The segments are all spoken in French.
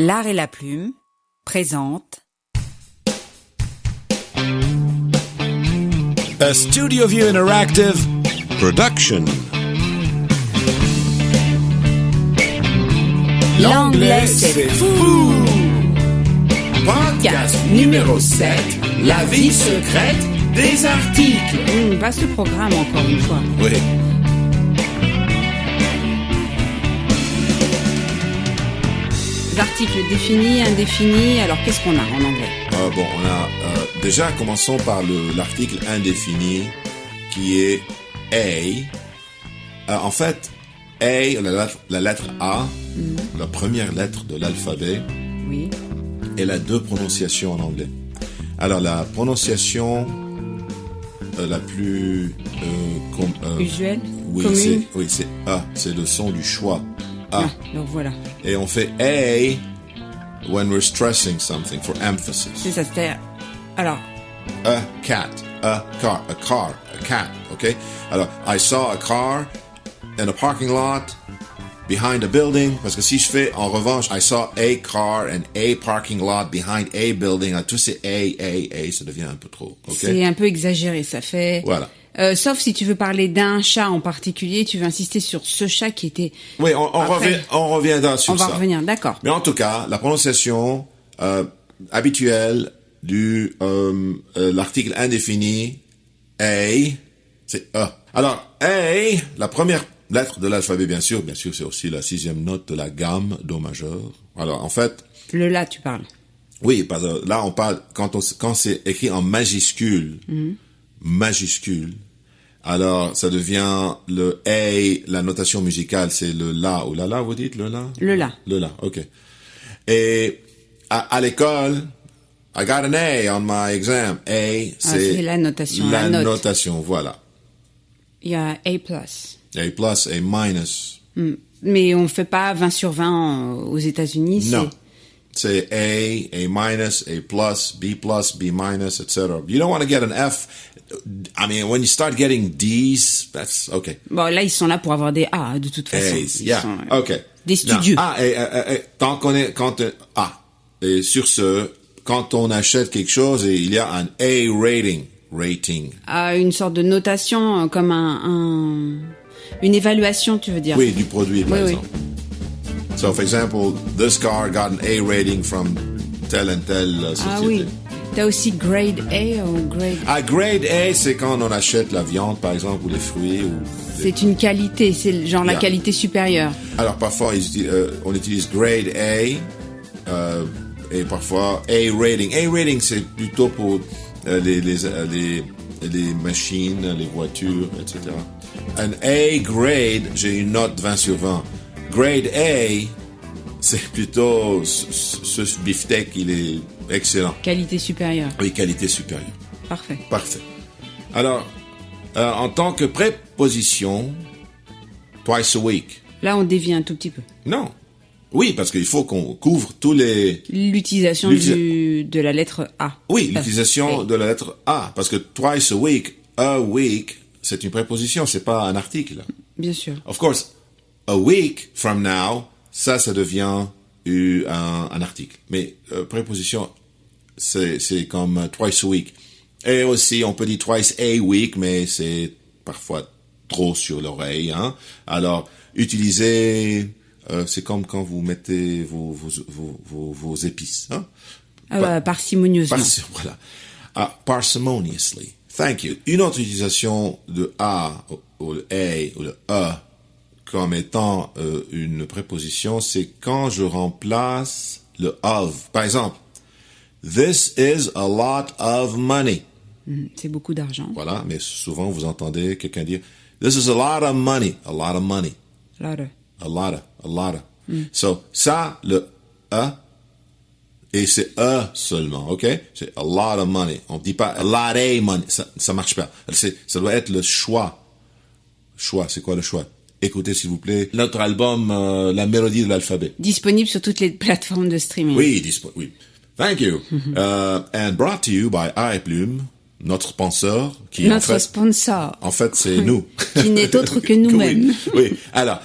L'art et la plume présente A Studio View Interactive production. L'anglais c'est fou. Podcast numéro 7, la vie secrète des articles. Vaste programme encore une fois. Oui. Articles définis, indéfinis, alors qu'est-ce qu'on a en anglais? On a déjà commençons par l'article indéfini qui est A. En fait, A, la lettre A, la première lettre de l'alphabet, Oui. elle a deux prononciations en anglais. Alors la prononciation la plus Usuel, oui, commune. c'est A, c'est le son du schwa. A. Ah, donc voilà. Et on fait A when we're stressing something for emphasis. C'est ça, c'est-à-dire... Alors, A cat, a car, a cat, okay? Alors, I saw a car in a parking lot behind a building. Parce que si je fais, en revanche, I saw a car and a parking lot behind a building, tout c'est A, ça devient un peu trop, ok? c'est un peu exagéré, ça fait... Voilà. Sauf si tu veux parler d'un chat en particulier, tu veux insister sur ce chat qui était... Oui, on reviendra sur ça. On va revenir, d'accord. Mais en tout cas, la prononciation habituelle du l'article indéfini A, c'est A. Alors A, la première lettre de l'alphabet, bien sûr, c'est aussi la sixième note de la gamme do majeur. Alors en fait, Le là, tu parles. oui, parce que là on parle quand c'est écrit en majuscule, majuscule. Alors, ça devient le A, la notation musicale, c'est le la ou la la, vous dites le la? Le la. Le la, ok. Et à l'école, I got an A on my exam. A, c'est la notation, la la note. notation, voilà. Il y a A+. A plus, A minus. Mais on fait pas 20 sur 20 aux États-Unis. Non. C'est A minus, A plus, B minus, etc. You don't want to get an F. I mean, when you start getting D's, that's okay. Bon, là, ils sont là pour avoir des A, de toute façon. A's, Ils yeah, sont, okay. Des studieux. Et sur ce, quand on achète quelque chose, il y a un A rating. Une sorte de notation, comme une évaluation, tu veux dire. Oui, du produit, par Oui. exemple. So, for example, this car got an A rating from telle and telle société. Ah oui. T'as aussi grade A ou grade... Grade A, c'est quand on achète la viande, par exemple, ou les fruits. C'est une qualité, c'est genre la Yeah. qualité supérieure. Alors, parfois, on utilise grade A, et parfois A rating. A rating, c'est plutôt pour les machines, les voitures, etc. Un A grade, j'ai une note 20 sur 20. Grade A, c'est plutôt ce beefsteak, il est excellent. Qualité supérieure. Oui, qualité supérieure. Parfait. Parfait. Alors, en tant que préposition, twice a week. Là, on dévie un tout petit peu. Non. Oui, parce qu'il faut qu'on couvre tous les... L'utilisation de la lettre A. Oui, l'utilisation A. de la lettre A. Parce que twice a week, c'est une préposition, c'est pas un article. Bien sûr. Of course, a week from now, ça devient un article. Mais préposition, c'est comme twice a week. Et aussi, on peut dire twice a week, mais c'est parfois trop sur l'oreille. Hein? Alors, utiliser... c'est comme quand vous mettez vos épices. Hein? Parcimonieusement. Voilà. Parsimoniously. Thank you. Une autre utilisation de A, ou le A, ou le A, comme étant une préposition, c'est quand je remplace le of. Par exemple, this is a lot of money. C'est beaucoup d'argent. Voilà, mais souvent vous entendez quelqu'un dire, this is a lot of money. A lot of money. A lot of. So, ça, le A, et c'est A seulement, ok? C'est a lot of money. On dit pas a lot of money. Ça marche pas. Ça doit être le choix. Choix, c'est quoi le choix? Écoutez, s'il vous plaît, notre album, La Mélodie de l'Alphabet. Disponible sur toutes les plateformes de streaming. Oui. Thank you. And brought to you by iPlume, notre sponsor, qui sponsor. En fait, c'est nous. Qui n'est autre que nous-mêmes. Oui. Alors,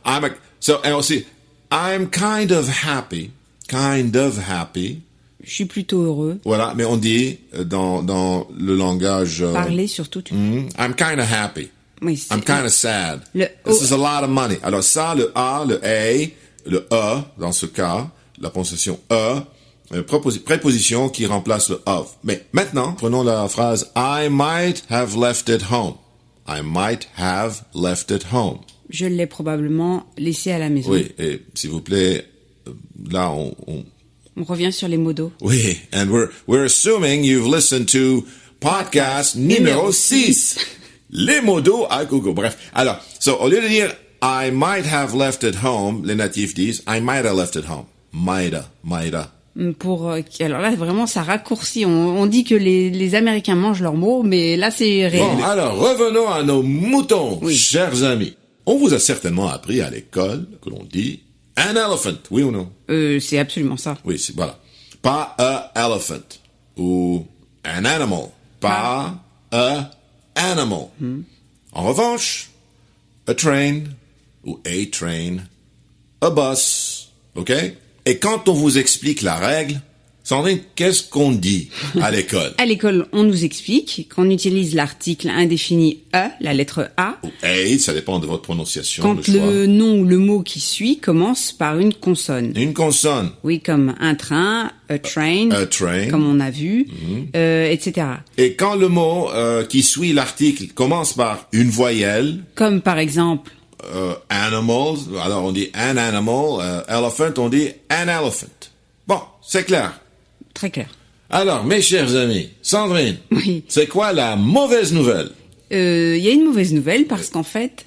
and aussi, I'm kind of happy kind of happy. Je suis plutôt heureux. Voilà, mais on dit dans le langage... Parler surtout. I'm kind of happy. Oui, I'm kind of sad. This is a lot of money. Alors ça, le A, le A, le E, dans ce cas, la prononciation E, préposition qui remplace le of. Mais maintenant, prenons la phrase I might have left it home. I might have left it home. Je l'ai probablement laissé à la maison. Oui, et s'il vous plaît, là on revient sur les mots d'eau. Oui, and we're assuming you've listened to podcast numéro 6. Les mots d'eau à Google. Bref. Alors, au lieu de dire I might have left it home, les natifs disent I might have left it home. Mighta. Alors là, vraiment, ça raccourcit. On dit que les Américains mangent leurs mots, mais là, c'est réel. Bon, alors, revenons à nos moutons, chers amis. On vous a certainement appris à l'école que l'on dit an elephant, oui ou non? C'est absolument ça. Oui, voilà. Pas a elephant. Ou an animal. Pas a animal. En revanche, a train, ou a train, a bus, ok? Et quand on vous explique la règle, Sandrine, qu'est-ce qu'on dit à l'école? À l'école, on nous explique qu'on utilise l'article indéfini « a », la lettre « a ». Ou « a », ça dépend de votre prononciation. Quand le nom ou le mot qui suit commence par une consonne. Une consonne. Oui, comme un train, a train, comme on a vu, etc. Et quand le mot qui suit l'article commence par une voyelle... Comme par exemple... animals, alors on dit an animal, elephant, on dit an elephant. Bon, c'est clair. Très clair. Alors, mes chers amis, Sandrine, c'est quoi la mauvaise nouvelle? Y a une mauvaise nouvelle parce qu'en fait,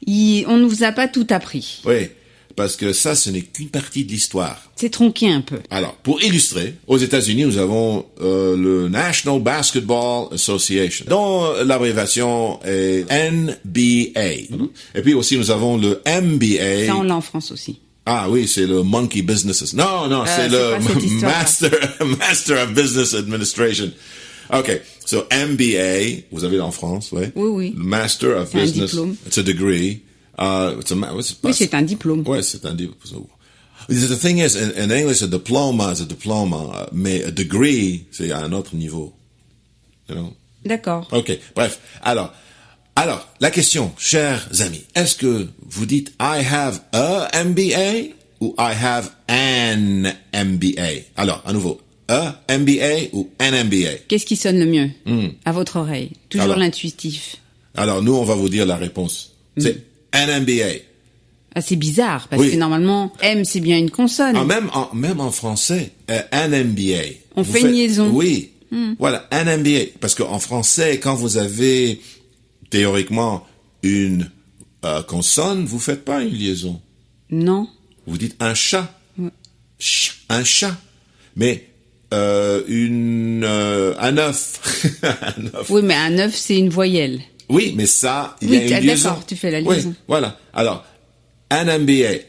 on ne vous a pas tout appris. Oui, parce que ça, ce n'est qu'une partie de l'histoire. C'est tronqué un peu. Alors, pour illustrer, aux États-Unis, nous avons le National Basketball Association, dont l'abréviation est NBA. Et puis aussi, nous avons le MBA. Ça, on l'a en France aussi. Ah oui, c'est le Monkey Businesses. Non, c'est le Master of Business Administration. Okay, so MBA, vous avez en France, ouais. Oui. Master of Business. Un diplôme. It's a degree. Oui, c'est un diplôme. Ouais, c'est un diplôme. The thing is, in English, a diploma is a diploma, mais a degree, c'est à un autre niveau. You know? D'accord. Ok, bref. Alors, la question, chers amis, est-ce que vous dites I have a MBA ou I have an MBA? Alors, à nouveau, a MBA ou an MBA? Qu'est-ce qui sonne le mieux à votre oreille? Toujours l'intuitif. Alors, nous, on va vous dire la réponse. C'est an MBA. Ah, c'est bizarre, parce que normalement, M, c'est bien une consonne. Ah, même en français, an MBA. On fait une liaison. Oui. Voilà, an MBA. Parce qu'en français, quand vous avez... théoriquement, une consonne, vous faites pas une liaison. Non. Vous dites un chat. Ouais. Un chat. Mais un œuf. Un œuf. Oui, mais un œuf, c'est une voyelle. Oui, mais ça, il y a une liaison. D'accord, tu fais la liaison. Oui, voilà. Alors, an MBA.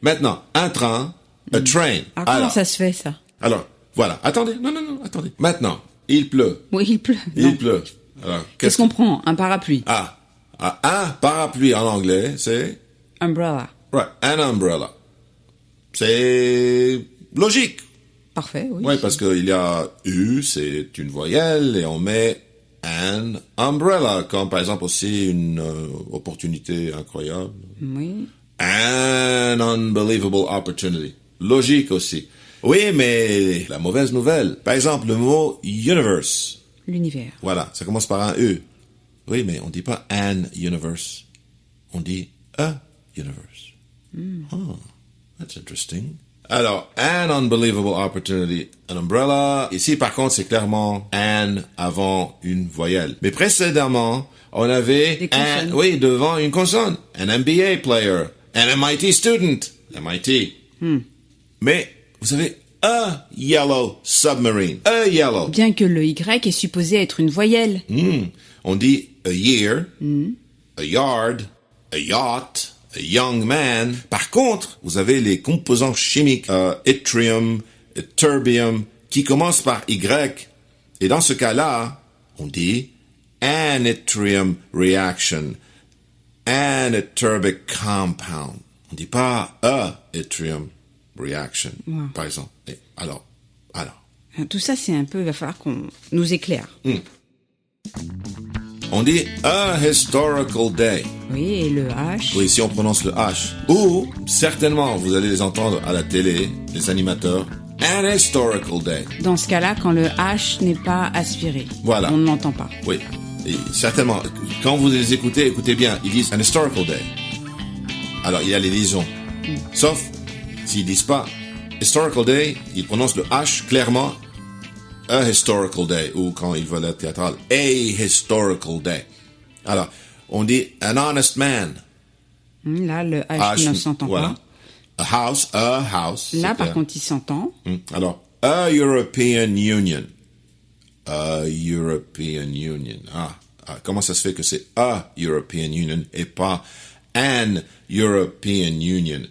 Maintenant, un train, a train. Alors, comment ça se fait, ça? Alors, voilà. Attendez. Non, attendez. Maintenant, il pleut. Oui, il pleut. Il pleut. Alors, qu'est-ce qu'on prend? Un parapluie. Un parapluie en anglais, c'est... Umbrella. Right, an umbrella. C'est logique. Parfait, oui. Oui, parce qu'il y a U, c'est une voyelle, et on met an umbrella, comme par exemple aussi une opportunité incroyable. Oui. An unbelievable opportunity. Logique aussi. Oui, mais la mauvaise nouvelle, par exemple, le mot universe. L'univers. Voilà, ça commence par un E. Oui, mais on dit pas an universe. On dit a universe. Oh, that's interesting. Alors, an unbelievable opportunity, an umbrella. Ici, par contre, c'est clairement an avant une voyelle. Mais précédemment, on avait an, oui, devant une consonne. An MBA player, an MIT student, MIT. Mais, vous avez a yellow submarine. A yellow. Bien que le Y est supposé être une voyelle. On dit a year, a yard, a yacht, a young man. Par contre, vous avez les composants chimiques, yttrium, terbium, qui commencent par Y. Et dans ce cas-là, on dit an yttrium reaction, an ytterbic compound. On dit pas a yttrium. reaction, par exemple. Et alors. Tout ça, c'est un peu, il va falloir qu'on nous éclaire. On dit a historical day. Oui, et le H. Oui, si on prononce le H. Ou, certainement, vous allez les entendre à la télé, les animateurs, an historical day. Dans ce cas-là, quand le H n'est pas aspiré. Voilà. On ne l'entend pas. Oui. Et certainement, quand vous les écoutez, écoutez bien, ils disent an historical day. Alors, il y a les liaisons. Sauf, s'ils disent pas historical day, ils prononcent le H clairement, a historical day, ou quand ils veulent être théâtral, a historical day. Alors, on dit an honest man. Là, le H ne s'entend pas. A house. Là, par contre, il s'entend. Alors, a European Union. A European Union. Comment ça se fait que c'est a European Union et pas an European Union?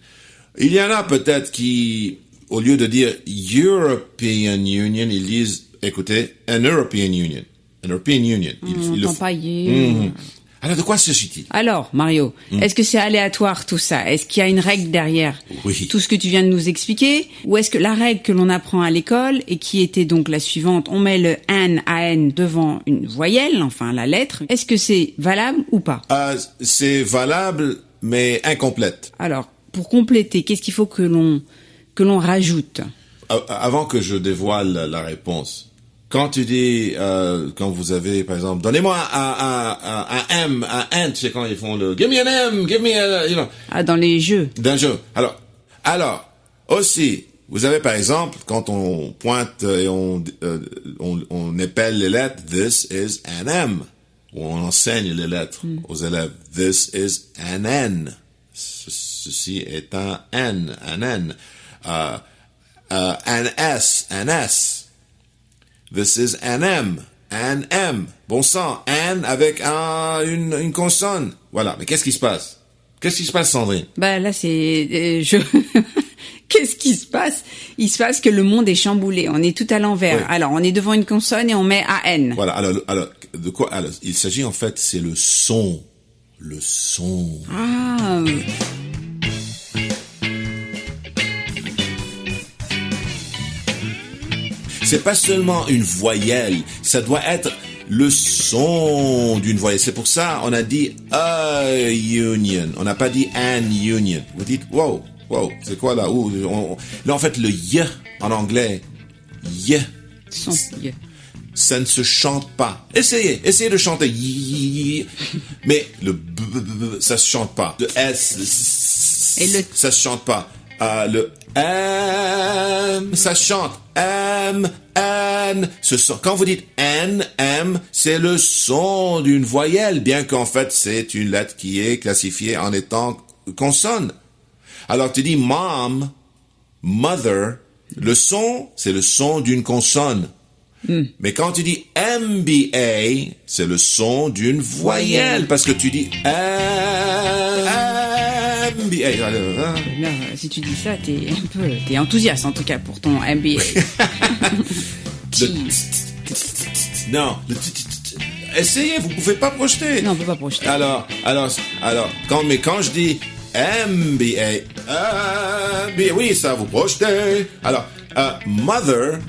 Il y en a peut-être qui, au lieu de dire European Union, ils disent, écoutez, an European Union. An European Union. On n'entend pas Alors, de quoi s'agit-il? Alors, Mario, est-ce que c'est aléatoire tout ça? Est-ce qu'il y a une règle derrière tout ce que tu viens de nous expliquer? Ou est-ce que la règle que l'on apprend à l'école, et qui était donc la suivante, on met le an, an devant une voyelle, enfin la lettre, est-ce que c'est valable ou pas? C'est valable, mais incomplète. Alors, pour compléter, qu'est-ce qu'il faut que l'on rajoute? Avant que je dévoile la réponse, quand tu dis, quand vous avez, par exemple, donnez-moi un M, un ant, c'est quand ils font le give me an M, give me a, you know. Dans les jeux. D'un jeu. Alors, aussi, vous avez, par exemple, quand on pointe et on épelle les lettres, this is an M. Ou on enseigne les lettres aux élèves, this is an N. Ceci est un N, un N. An S. This is an M. Bon sang, an avec une consonne. Voilà. Mais qu'est-ce qui se passe? Qu'est-ce qui se passe, Sandrine? Là, c'est... Qu'est-ce qui se passe? Il se passe que le monde est chamboulé. On est tout à l'envers. Oui. Alors, on est devant une consonne et on met AN. Voilà. Alors, de quoi? Alors, il s'agit en fait, c'est le son. Le son. C'est pas seulement une voyelle, ça doit être le son d'une voyelle. C'est pour ça on a dit a union, on n'a pas dit an union. Vous dites wow, c'est quoi là? Là en fait le y en anglais, y. Son y. Ça ne se chante pas. Essayez de chanter mais le ça se chante pas. Le s et le ça se chante pas. Le M, ça chante. M, N, ce son. Quand vous dites N, M, c'est le son d'une voyelle, bien qu'en fait, c'est une lettre qui est classifiée en étant consonne. Alors, tu dis mom, mother, le son, c'est le son d'une consonne. Mais quand tu dis MBA, c'est le son d'une voyelle, parce que tu dis MBA. Là, si tu dis ça, t'es enthousiaste en tout cas pour ton MBA. Non, essayez, vous pouvez pas projeter. Non, on peut pas projeter. Alors, quand je dis MBA, oui, ça vous projetez. Alors, mother,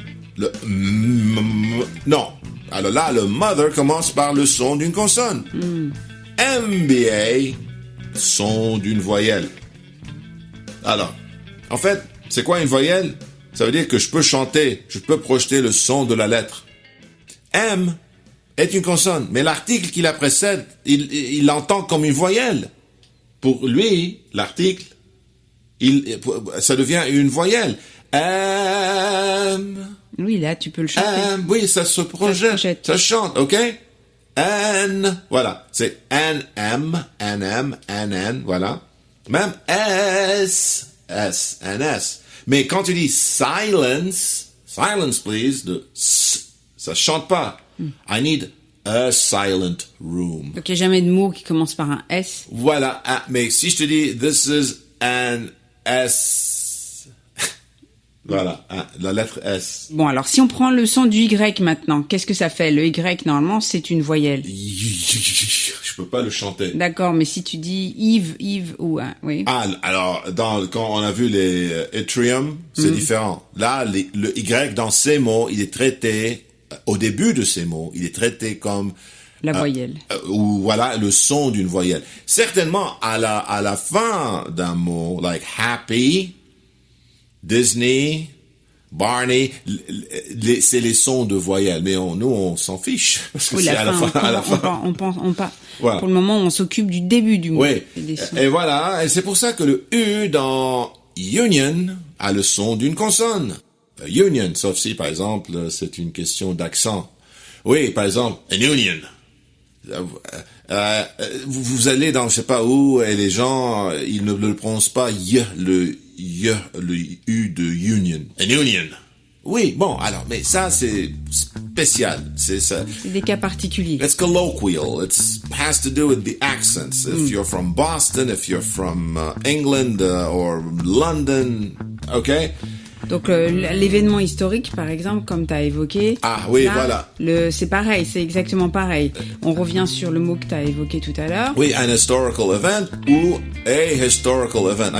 non. Alors là, le mother commence par le son d'une consonne. MBA, son d'une voyelle. Alors, en fait, c'est quoi une voyelle? Ça veut dire que je peux chanter, je peux projeter le son de la lettre. M est une consonne, mais l'article qui la précède, il l'entend comme une voyelle. Pour lui, l'article, ça devient une voyelle. M. Oui, là, tu peux le chanter. Oui, ça se projette. Ça chante, ok? N. Voilà. C'est N-M, N-M, N-N, voilà. Même S. S, N-S. Mais quand tu dis silence please, le S, ça chante pas. I need a silent room. Donc, il n'y a jamais de mot qui commence par un S. Voilà. Mais si je te dis, this is an S, Voilà, la lettre S. Bon, alors si on prend le son du Y maintenant, qu'est-ce que ça fait? Le Y, normalement, c'est une voyelle. Je peux pas le chanter. D'accord, mais si tu dis Yves ou... oui. Ah, alors, quand on a vu les Etrium, c'est différent. Là, le Y dans ces mots, il est traité, au début de ces mots, il est traité comme... La voyelle. Ou voilà, le son d'une voyelle. Certainement, à la fin d'un mot, like happy... Disney, Barney, c'est les sons de voyelles, mais nous on s'en fiche parce que oui, c'est à la fin. Voilà. Pour le moment, on s'occupe du début du mot. Oui. Et voilà, et c'est pour ça que le U dans union a le son d'une consonne. Union, sauf si par exemple c'est une question d'accent. Oui, par exemple, an union. Vous allez dans je sais pas où et les gens ils ne le prononcent pas le U de union. An union. Oui, bon, alors, mais ça, c'est spécial. C'est ça. C'est des cas particuliers. It's colloquial. It has to do with the accents. If you're from Boston, if you're from England or London, okay? Donc, l'événement historique, par exemple, comme tu as évoqué. Ah oui, là, voilà. C'est pareil, c'est exactement pareil. On revient sur le mot que tu as évoqué tout à l'heure. Oui, an historical event ou a historical event.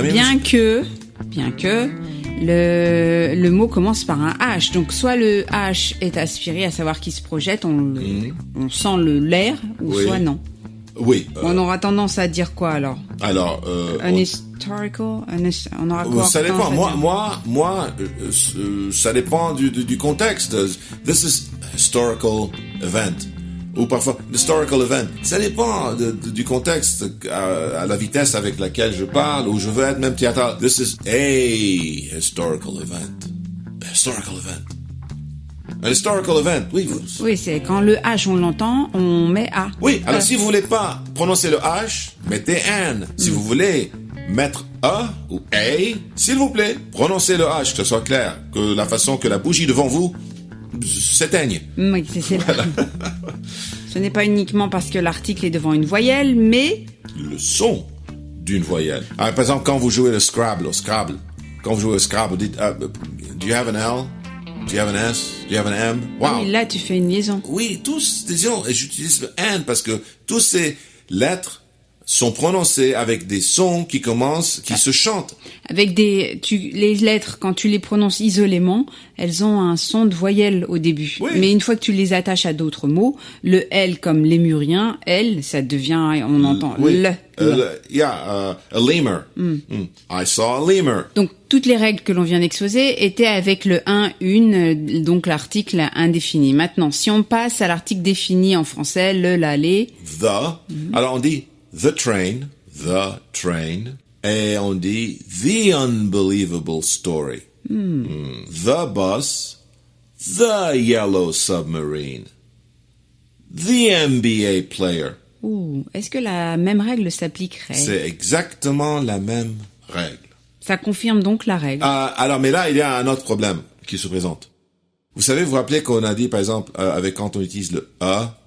Bien que le mot commence par un H. Donc, soit le H est aspiré, à savoir qu'il se projette, on sent l'air, ou soit non. Oui. On aura tendance à dire quoi, alors? Un historical, on aura quoi? Ça dépend. Moi, ça dépend du contexte. This is historical event. Ou parfois, historical event. Ça dépend du contexte, à la vitesse avec laquelle je parle, ou je veux être même théâtral. This is a historical event. A historical event. Un historical event, oui. Oui, c'est quand le H, on l'entend, on met A. Oui, alors si vous voulez pas prononcer le H, mettez an. Si vous voulez mettre A ou A, s'il vous plaît, prononcez le H, que ce soit clair, que la façon que la bougie devant vous s'éteigne. Oui, c'est voilà. Ce n'est pas uniquement parce que l'article est devant une voyelle, mais... le son d'une voyelle. Alors, par exemple, quand vous jouez le Scrabble, quand vous jouez au Scrabble, vous dites, do you have an L? Do you have an S? Do you have an M? Wow. Oui, là, tu fais une liaison. Oui, disons, et j'utilise le N parce que toutes ces lettres sont prononcées avec des sons qui commencent, qui se chantent. Avec les lettres, quand tu les prononces isolément, elles ont un son de voyelle au début. Oui. Mais une fois que tu les attaches à d'autres mots, le L comme lémurien, L, ça devient, on entend a lemur. I saw a lemur. Donc, toutes les règles que l'on vient d'exposer étaient avec le 1, une, donc l'article indéfini. Maintenant, si on passe à l'article défini en français, le, la, les. Alors on dit the train, et on dit the unbelievable story. The bus, the yellow submarine, the NBA player. Est-ce que la même règle s'appliquerait? C'est exactement la même règle. Ça confirme donc la règle. Alors, mais là, il y a un autre problème qui se présente. Vous savez, vous vous rappelez qu'on a dit, par exemple, quand on utilise le A,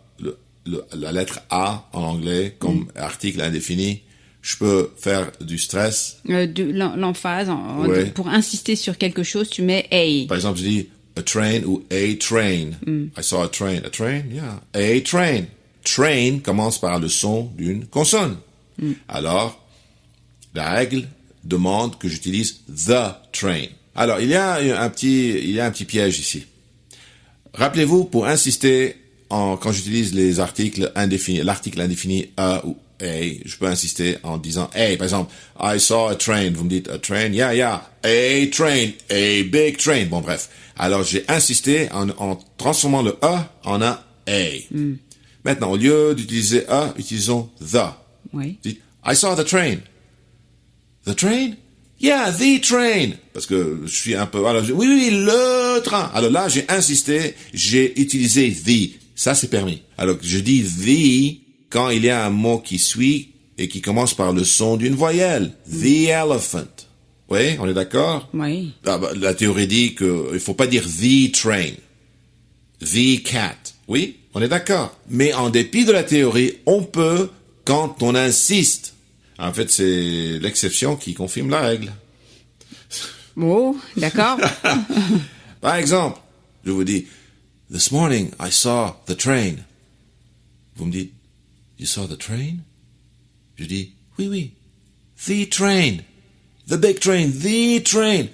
la lettre A en anglais comme article indéfini, je peux faire du stress. L'emphase, pour insister sur quelque chose, tu mets A. Par exemple, je dis a train ou a train. I saw a train. A train? Yeah. A train. Train commence par le son d'une consonne. Alors, la règle demande que j'utilise the train. Alors, il y a un petit piège ici. Rappelez-vous, pour insister quand j'utilise les articles indéfinis, l'article indéfini a ou a, je peux insister en disant a. Par exemple, I saw a train. Vous me dites a train? Yeah. A train. A big train. Bon, bref. Alors, j'ai insisté en transformant le a en un a. Maintenant, au lieu d'utiliser a, utilisons the. Oui. Dites, I saw the train. The train? Yeah, the train. Parce que je suis un peu... Alors, oui, le train. Alors là, j'ai insisté, j'ai utilisé the. Ça, c'est permis. Alors, je dis the quand il y a un mot qui suit et qui commence par le son d'une voyelle. The elephant. Oui, on est d'accord? Oui. La théorie dit qu'il faut pas dire the train. The cat. Oui, on est d'accord. Mais en dépit de la théorie, on peut quand on insiste. En fait, c'est l'exception qui confirme la règle. Oh, d'accord. Par exemple, je vous dis, this morning I saw the train. Vous me dites, you saw the train? Je dis, oui. The train. The big train. The train.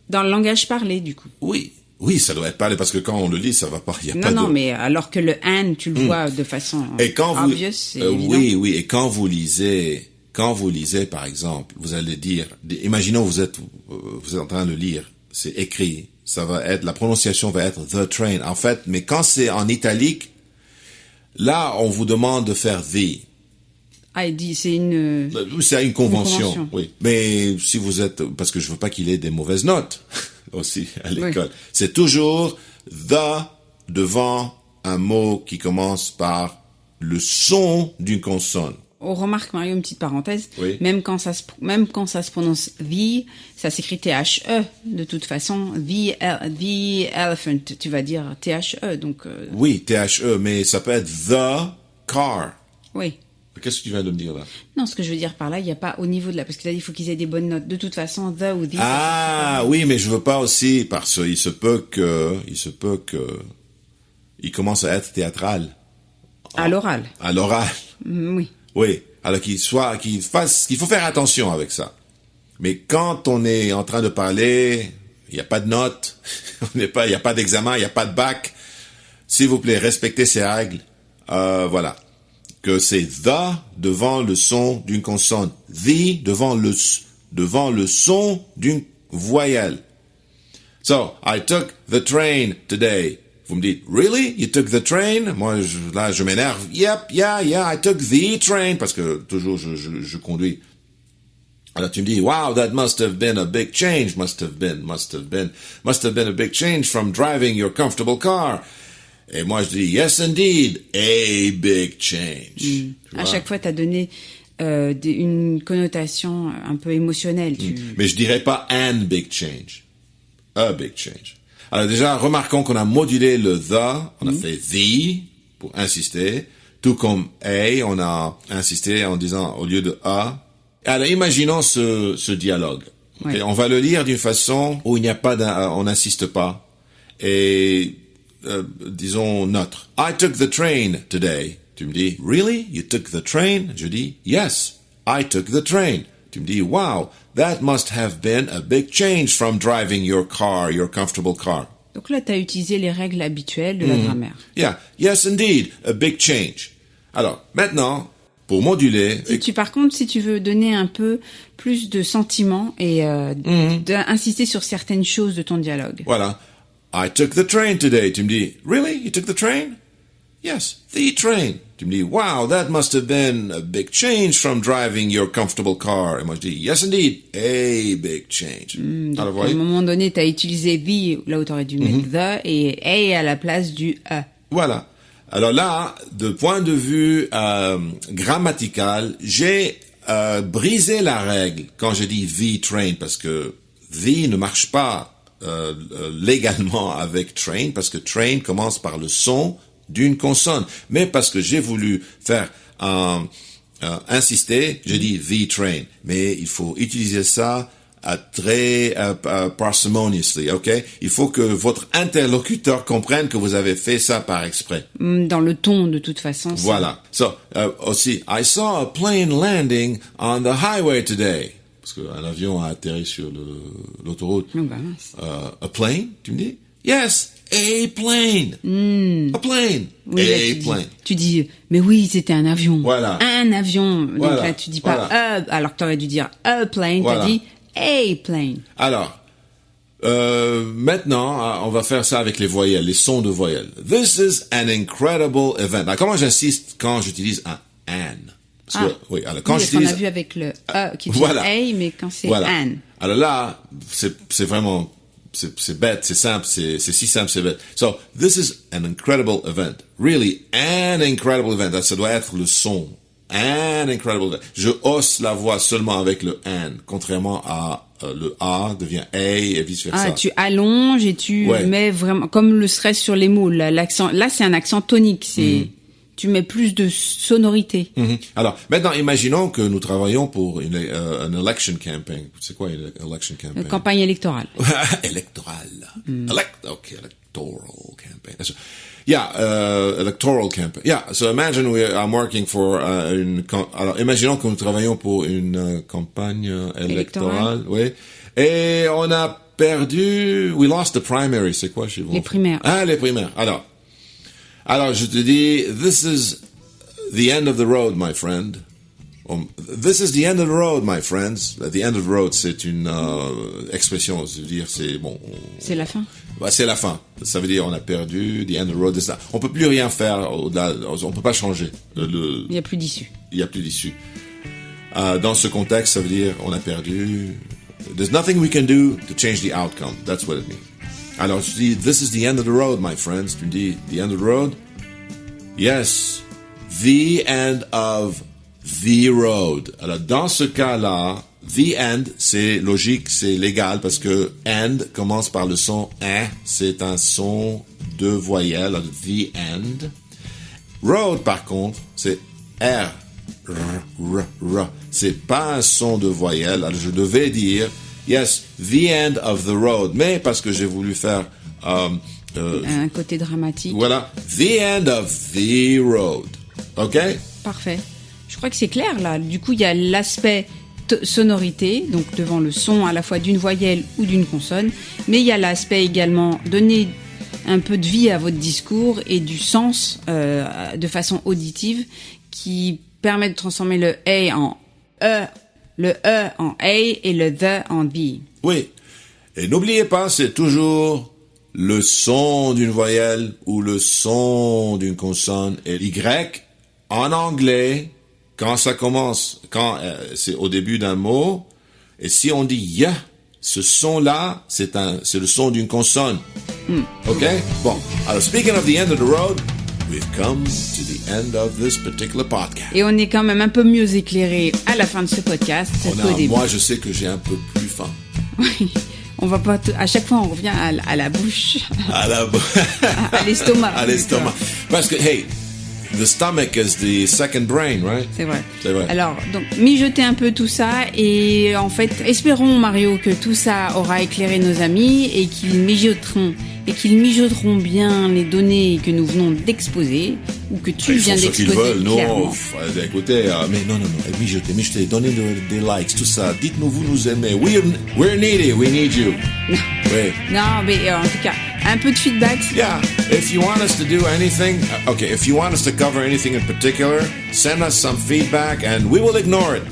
Dans le langage parlé, du coup. Oui, ça doit être parlé parce que quand on le lit, ça va pas. Y a pas non, mais alors que le and, tu le vois de façon obvious, c'est évident. Oui, et quand vous lisez, par exemple, vous allez dire, imaginons vous êtes en train de lire, c'est écrit, la prononciation va être the train. En fait, mais quand c'est en italique, là, on vous demande de faire the. Ah, il dit, c'est une convention. Oui. Mais si vous êtes, parce que je veux pas qu'il ait des mauvaises notes aussi à l'école. Oui. C'est toujours the devant un mot qui commence par le son d'une consonne. On remarque, Mario, une petite parenthèse. Oui. Même quand ça se prononce the, ça s'écrit THE. De toute façon, the elephant, tu vas dire THE, donc. Oui, THE, mais ça peut être the car. Oui. Qu'est-ce que tu viens de me dire là? Non, ce que je veux dire par là, il n'y a pas au niveau de la... Parce que tu as dit, il faut qu'ils aient des bonnes notes. De toute façon, the ou the... Ah, oui, mais je veux pas aussi, parce qu'il se peut que... il commence à être théâtral. À l'oral. À l'oral. Oui. Oui. Alors qu'il faut faire attention avec ça. Mais quand on est en train de parler, il n'y a pas de notes, il n'y a pas d'examen, il n'y a pas de bac. S'il vous plaît, respectez ces règles. Voilà. Que c'est the devant le son d'une consonne. The devant le son d'une voyelle. So, I took the train today. Vous me dites, really? You took the train? Moi, je m'énerve. Yep, yeah, I took the train. Parce que toujours, je conduis. Alors tu me dis, wow, that must have been a big change. Must have been a big change from driving your comfortable car. Et moi, je dis, yes, indeed, a big change. À chaque fois, tu as donné une connotation un peu émotionnelle. Mais je dirais pas an big change. A big change. Alors déjà, remarquons qu'on a modulé le the, on a fait the pour insister, tout comme a, on a insisté en disant au lieu de a. Alors imaginons ce dialogue. Okay? On va le lire d'une façon où il n'y a pas on n'insiste pas. Et disons neutre. I took the train today. Tu me dis, really? You took the train? Je dis, yes, I took the train. Tu me dis, wow, that must have been a big change from driving your comfortable car. Donc là, tu as utilisé les règles habituelles de la grammaire. Yeah, yes, indeed, a big change. Alors, maintenant, pour moduler... Par contre, si tu veux donner un peu plus de sentiments et d'insister sur certaines choses de ton dialogue. Voilà. I took the train today. Tu me dis, really? You took the train? Yes, the train. Tu me dis, wow, that must have been a big change from driving your comfortable car. Et moi, je dis, yes, indeed, a big change. Alors, à un moment donné, tu as utilisé the, là où tu aurais dû mettre the, et a à la place du a. Voilà. Alors là, de point de vue grammatical, j'ai brisé la règle quand je dis the train, parce que the ne marche pas légalement avec train, parce que train commence par le son d'une consonne. Mais parce que j'ai voulu faire insister, j'ai dit the train. Mais il faut utiliser ça très parsimoniously, ok? Il faut que votre interlocuteur comprenne que vous avez fait ça par exprès. Dans le ton, de toute façon. Voilà. So, aussi, I saw a plane landing on the highway today. Parce qu'un avion a atterri sur l'autoroute. Oh, bah mince. A plane, tu me dis? Yes, a plane. A plane. Oui, a plane. Tu dis, mais oui, c'était un avion. Voilà. Un avion. Donc voilà. là, tu dis pas alors que tu aurais dû dire a plane, voilà. Tu as dit a plane. Alors, maintenant, on va faire ça avec les voyelles, les sons de voyelles. This is an incredible event. Alors, comment j'insiste quand j'utilise un an? Parce que, oui, alors quand j'utilise... On a vu avec le qui dit voilà. a, mais quand c'est voilà. an. Alors là, c'est vraiment... C'est bête, c'est simple, c'est si simple, c'est bête. So, this is an incredible event. Really, an incredible event. Ça doit être le son. An incredible event. Je hausse la voix seulement avec le an, contrairement à le a devient a et vice versa. Ah, tu allonges et tu mets vraiment, comme le stress sur les mots, l'accent. Là, c'est un accent tonique. tu mets plus de sonorité. Alors, maintenant, imaginons que nous travaillons pour une election campaign. C'est quoi une election campaign? Campagne électorale. Électorale. Electoral campaign. Electoral campaign. Yeah, so imagine I'm working for alors, imaginons que nous travaillons pour une campagne électorale. Oui. Et on a perdu, we lost the primary. C'est quoi chez vous? Les primaires. Ah, les primaires. Alors, je te dis, this is the end of the road, my friend. This is the end of the road, my friends. The end of the road, c'est une expression, je veux dire, c'est bon. C'est la fin. C'est la fin. Ça veut dire on a perdu. The end of the road is that. On peut plus rien faire au-delà. On peut pas changer. Il y a plus d'issue. Il y a plus d'issue. Dans ce contexte, ça veut dire on a perdu. There's nothing we can do to change the outcome. That's what it means. Alors, tu dis, this is the end of the road, my friends. Tu me dis, the end of the road? Yes. The end of the road. Alors, dans ce cas-là, the end, c'est logique, c'est légal, parce que end commence par le son « c'est un son de voyelle, alors the end. Road, par contre, c'est R, R. C'est pas un son de voyelle, alors je devais dire yes, the end of the road. Mais parce que j'ai voulu faire un côté dramatique. Voilà, the end of the road. OK? Parfait. Je crois que c'est clair là. Du coup, il y a l'aspect sonorité, donc devant le son à la fois d'une voyelle ou d'une consonne, mais il y a l'aspect également donner un peu de vie à votre discours et du sens de façon auditive qui permet de transformer le A en E, le E en A et le the en B. Oui. Et n'oubliez pas, c'est toujours le son d'une voyelle ou le son d'une consonne. Et Y, en anglais, quand ça commence, quand c'est au début d'un mot, et si on dit y, ce son-là, c'est le son d'une consonne. OK? Bon. Alors, speaking of the end of the road, we've come to the end of this particular podcast. Et on est quand même un peu mieux éclairé à la fin de ce podcast qu'au début. Moi, je sais que j'ai un peu plus faim. Oui. On va pas à chaque fois on revient à la bouche. À l'estomac. À l'estomac. Parce que, hey, the stomach is the second brain, right? C'est vrai. Alors, donc, mijoter un peu tout ça et en fait, espérons, Mario, que tout ça aura éclairé nos amis et qu'ils mijoteront bien les données que nous venons d'exposer ou que tu viens d'exposer. Ils font ce qu'ils veulent, non. Écoutez, mais non, mijotez, donnez des likes, tout ça. Dites-nous, vous nous aimez. We're needy, we need you. Oui. Non, mais en tout cas, un peu de feedback. Yeah, if you want us to do anything, if you want us to cover anything in particular, send us some feedback and we will ignore it.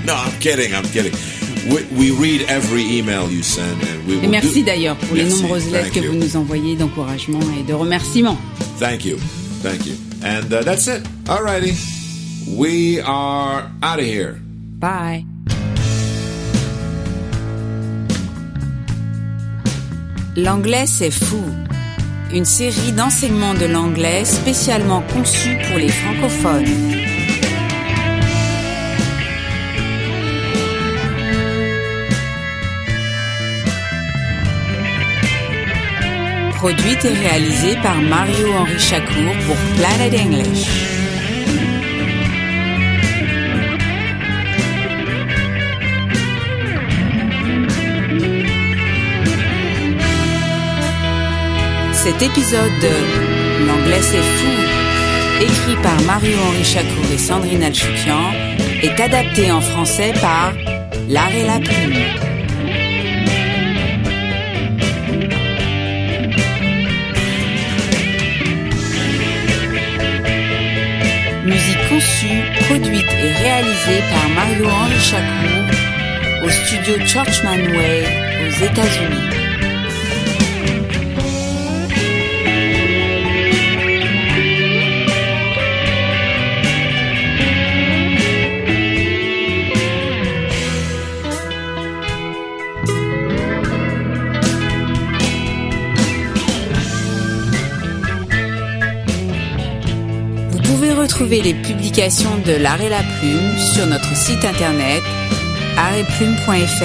No, I'm kidding. We read every email you send and we will. Et merci d'ailleurs pour les nombreuses lettres que vous nous envoyez d'encouragement et de remerciements. Thank you. And that's it. Alrighty. We are out of here. Bye. L'anglais, c'est fou. Une série d'enseignements de l'anglais spécialement conçue pour les francophones. Produite et réalisée par Mario-Henri Chacour pour Planet English. Cet épisode de L'anglais c'est fou, écrit par Mario-Henri Chacour et Sandrine Alchoukian, est adapté en français par L'Art et la Plume. Musique conçue, produite et réalisée par Mario-Henri Chacour au studio Churchman Way aux États-Unis. Retrouvez les publications de L'Art et la Plume sur notre site internet artetplume.fr.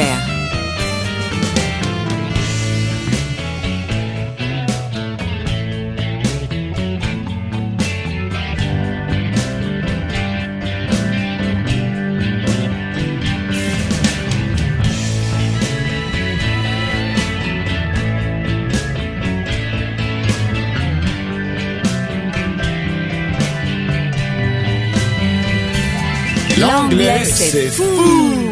L'anglais, c'est fou.